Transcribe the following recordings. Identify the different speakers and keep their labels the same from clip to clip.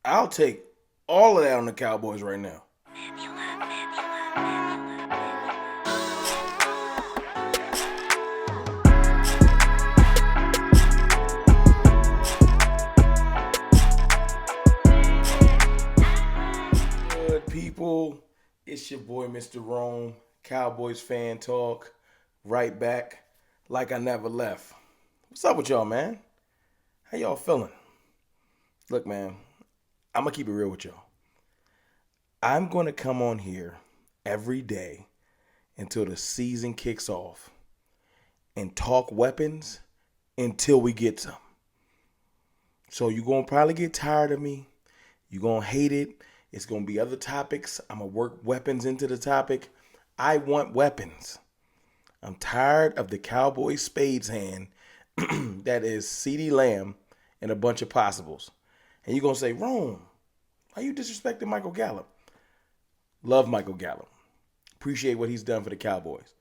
Speaker 1: I'll take all of that on the Cowboys right now. Good people, it's your boy Mr. Rome, Cowboys fan talk, right back like I never left. What's up with y'all, man? How y'all feeling? Look, man, I'm gonna keep it real with y'all. I'm gonna come on here every day until the season kicks off and talk weapons until we get some. So you're gonna probably get tired of me. You're gonna hate it. It's gonna be other topics. I'm gonna work weapons into the topic. I want weapons. I'm tired of the Cowboy spades hand that is CeeDee Lamb and a bunch of possibles. And you're gonna say, Rome, why you disrespecting Michael Gallup? Love Michael Gallup. Appreciate what he's done for the Cowboys.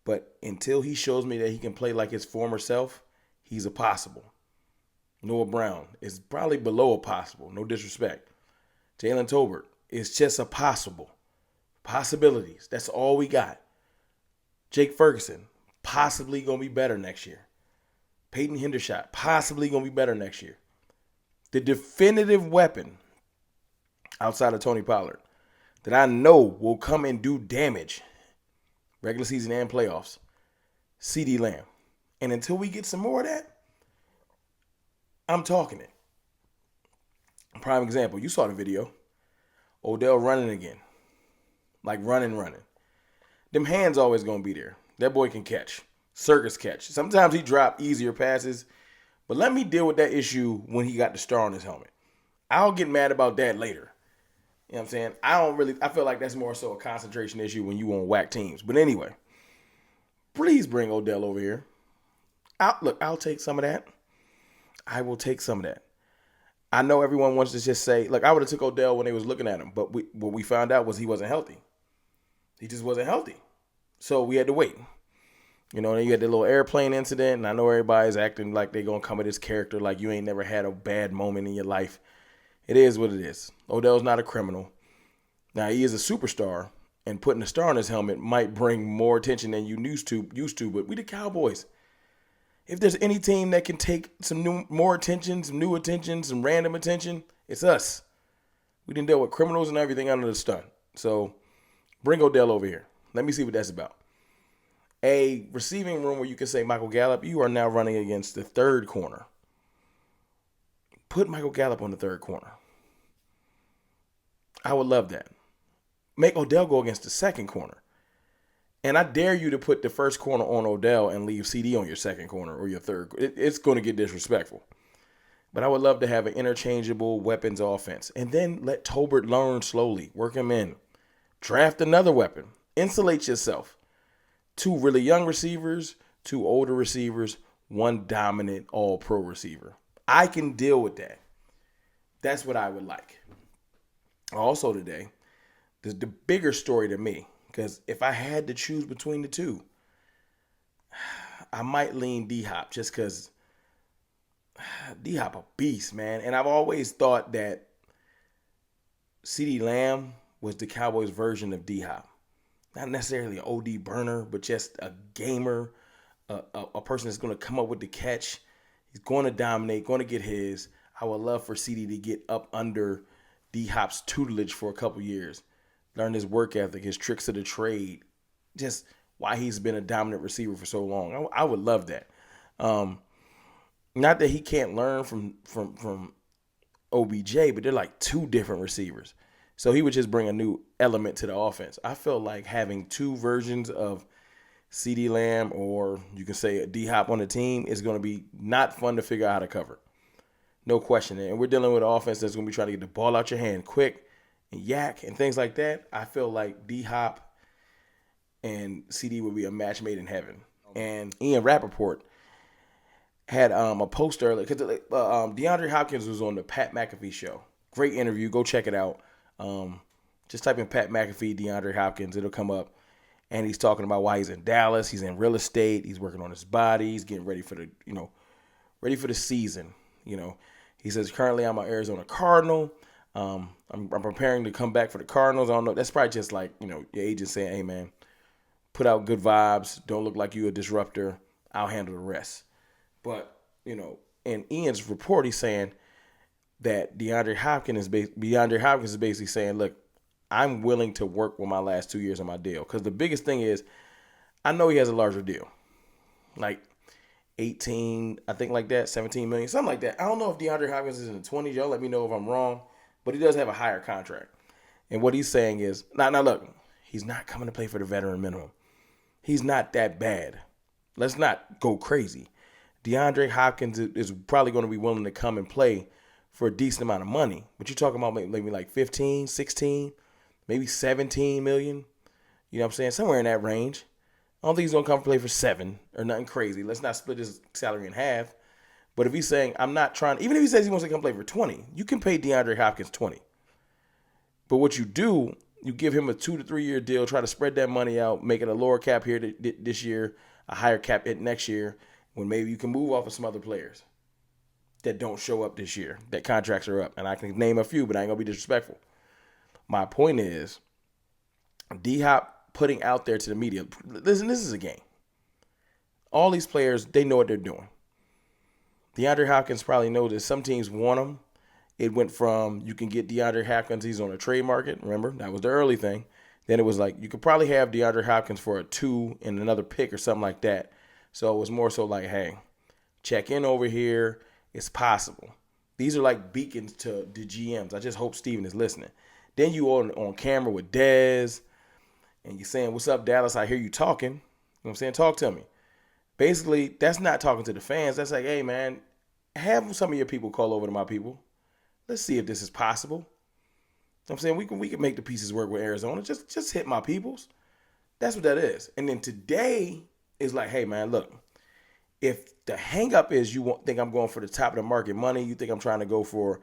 Speaker 1: But until he shows me that he can play like his former self, he's a possible. Noah Brown is probably below a possible. No disrespect. Jalen Tolbert is just a possible. Possibilities. That's all we got. Jake Ferguson, possibly going to be better next year. Peyton Hendershot, possibly going to be better next year. The definitive weapon outside of Tony Pollard that I know will come and do damage, regular season and playoffs, CeeDee Lamb. And until we get some more of that, I'm talking it. Prime example, you saw the video. Odell running again. Like running. Them hands always going to be there. That boy can catch. Circus catch. Sometimes he drop easier passes. But let me deal with that issue when he got the star on his helmet. I'll get mad about that later. You know what I'm saying? I feel like that's more so a concentration issue when you want whack teams. But anyway, please bring Odell over here. I'll take some of that. I will take some of that. I know everyone wants to just say, look, I would have took Odell when they was looking at him, but what we found out was he wasn't healthy. He just wasn't healthy. So we had to wait. You know, then you had the little airplane incident, and I know everybody's acting like they're going to come at his character like you ain't never had a bad moment in your life. It is what it is. Odell's not a criminal. Now, he is a superstar, and putting a star on his helmet might bring more attention than you used to, but we the Cowboys. If there's any team that can take some more attention, some new attention, some random attention, it's us. We didn't deal with criminals and everything under the sun. So bring Odell over here. Let me see what that's about. A receiving room where you can say, Michael Gallup, you are now running against the third corner. Put Michael Gallup on the third corner. I would love that. Make Odell go against the second corner. And I dare you to put the first corner on Odell and leave CD on your second corner or your third. It's going to get disrespectful. But I would love to have an interchangeable weapons offense. And then let Tolbert learn slowly. Work him in. Draft another weapon. Insulate yourself. Two really young receivers, two older receivers, one dominant all-pro receiver. I can deal with that. That's what I would like. Also today, the bigger story to me, because if I had to choose between the two, I might lean D-Hop just because D-Hop a beast, man. And I've always thought that CeeDee Lamb was the Cowboys' version of D-Hop. Not necessarily an OD burner, but just a gamer, a person that's going to come up with the catch. He's going to dominate, going to get his. I would love for CD to get up under D-Hop's tutelage for a couple years. Learn his work ethic, his tricks of the trade, just why he's been a dominant receiver for so long. I would love that. Not that he can't learn from OBJ, but they're like two different receivers. So he would just bring a new element to the offense. I feel like having two versions of CeeDee Lamb, or you can say a D-Hop on the team, is going to be not fun to figure out how to cover. No question. And we're dealing with an offense that's going to be trying to get the ball out your hand quick and yak and things like that. I feel like D-Hop and CD would be a match made in heaven. And Ian Rappaport had a post earlier because DeAndre Hopkins was on the Pat McAfee show. Great interview. Go check it out. Just type in Pat McAfee, DeAndre Hopkins. It'll come up. And he's talking about why he's in Dallas. He's in real estate. He's working on his body. He's getting ready for the, ready for the season. He says, currently I'm an Arizona Cardinal. I'm preparing to come back for the Cardinals. I don't know. That's probably just like, your agent saying, hey, man, put out good vibes. Don't look like you a disruptor. I'll handle the rest. But, in Ian's report, he's saying that DeAndre Hopkins is basically saying, look, I'm willing to work with my last 2 years on my deal. Because the biggest thing is, I know he has a larger deal. Like 18, I think like that, 17 million, something like that. I don't know if DeAndre Hopkins is in the 20s. Y'all let me know if I'm wrong. But he does have a higher contract. And what he's saying is, now look, he's not coming to play for the veteran minimum. He's not that bad. Let's not go crazy. DeAndre Hopkins is probably going to be willing to come and play for a decent amount of money. But you're talking about maybe like 15, 16, maybe 17 million. You know what I'm saying? Somewhere in that range. I don't think he's going to come play for 7 or nothing crazy. Let's not split his salary in half. But if he's saying, I'm not trying, even if he says he wants to come play for 20, you can pay DeAndre Hopkins 20. But what you do, you give him a 2 to 3 year deal, try to spread that money out, make it a lower cap here this year, a higher cap next year, when maybe you can move off of some other players that don't show up this year, that contracts are up. And I can name a few, but I ain't going to be disrespectful. My point is, D-Hop putting out there to the media, listen, this is a game. All these players, they know what they're doing. DeAndre Hopkins probably knows that some teams want him. It went from you can get DeAndre Hopkins, he's on a trade market. Remember, that was the early thing. Then it was like you could probably have DeAndre Hopkins for a 2 and another pick or something like that. So it was more so like, hey, check in over here. It's possible. These are like beacons to the GMs. I just hope Steven is listening. Then you on camera with Dez, and you're saying, what's up, Dallas? I hear you talking. You know what I'm saying? Talk to me. Basically, that's not talking to the fans. That's like, hey, man, have some of your people call over to my people. Let's see if this is possible. You know what I'm saying? We can make the pieces work with Arizona. Just hit my peoples. That's what that is. And then today is like, hey, man, look, if the hang up is you think I'm going for the top of the market money, you think I'm trying to go for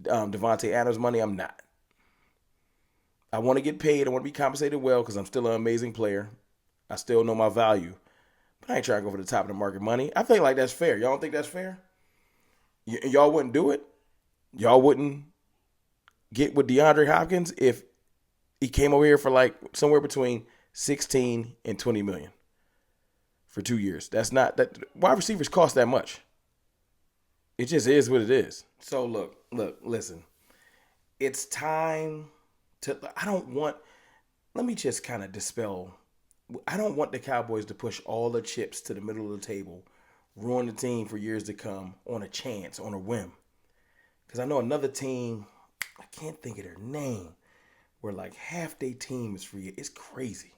Speaker 1: Devontae Adams money, I'm not. I want to get paid. I want to be compensated well because I'm still an amazing player. I still know my value. But I ain't trying to go for the top of the market money. I think like that's fair. Y'all don't think that's fair? Y'all wouldn't do it? Y'all wouldn't get with DeAndre Hopkins if he came over here for like somewhere between 16 and 20 million for 2 years. That's not that wide receivers cost that much. It just is what it is. So look, listen. It's time to let me just kind of dispel. I don't want the Cowboys to push all the chips to the middle of the table, ruin the team for years to come on a chance, on a whim. Because I know another team, I can't think of their name, where like half their team is free. It's crazy.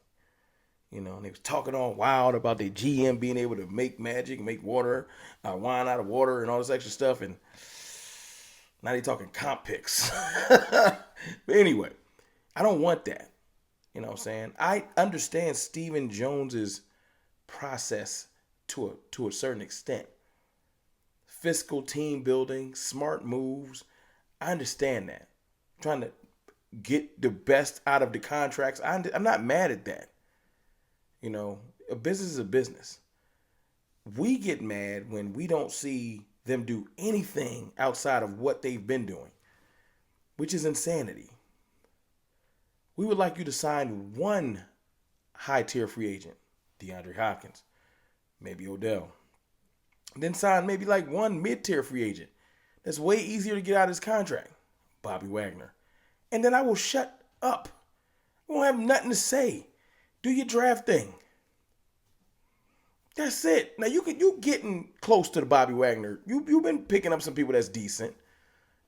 Speaker 1: And they was talking all wild about their GM being able to make magic, make water, wine out of water and all this extra stuff. And now they talking comp picks. But anyway, I don't want that. You know what I'm saying? I understand Stephen Jones's process to a certain extent. Fiscal team building, smart moves. I understand that. Trying to get the best out of the contracts. I'm not mad at that. A business is a business. We get mad when we don't see them do anything outside of what they've been doing, which is insanity. We would like you to sign one high-tier free agent, DeAndre Hopkins, maybe Odell. Then sign maybe like one mid-tier free agent. That's way easier to get out of his contract, Bobby Wagner. And then I will shut up. I won't have nothing to say. Do your draft thing. That's it. Now you getting close to the Bobby Wagner. You've been picking up some people that's decent.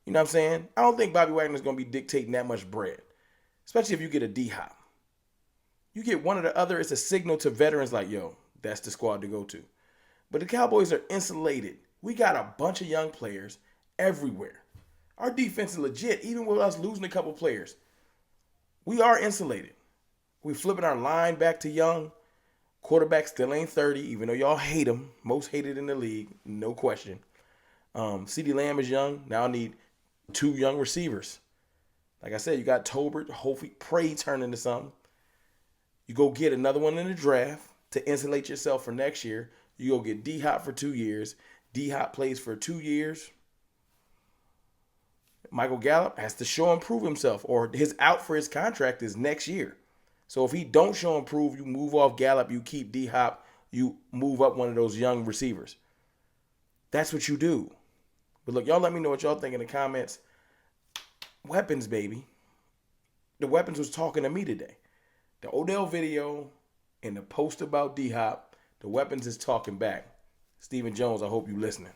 Speaker 1: You know what I'm saying? I don't think Bobby Wagner's going to be dictating that much bread. Especially if you get a D-Hop. You get one or the other, it's a signal to veterans like, yo, that's the squad to go to. But the Cowboys are insulated. We got a bunch of young players everywhere. Our defense is legit, even with us losing a couple players. We are insulated. We flipping our line back to young. Quarterback still ain't 30, even though y'all hate him. Most hated in the league, no question. CeeDee Lamb is young. Now I need 2 young receivers. Like I said, you got Tolbert, hopefully pray turn into something. You go get another one in the draft to insulate yourself for next year. You go get D-Hop for 2 years. D-Hop plays for 2 years. Michael Gallup has to show and prove himself, or his out for his contract is next year. So if he don't show and prove, you move off Gallup, you keep D-Hop, you move up one of those young receivers. That's what you do. But look, y'all let me know what y'all think in the comments. Weapons, baby. The weapons was talking to me today. The Odell video and the post about D-Hop, the weapons is talking back. Stephen Jones, I hope you listening.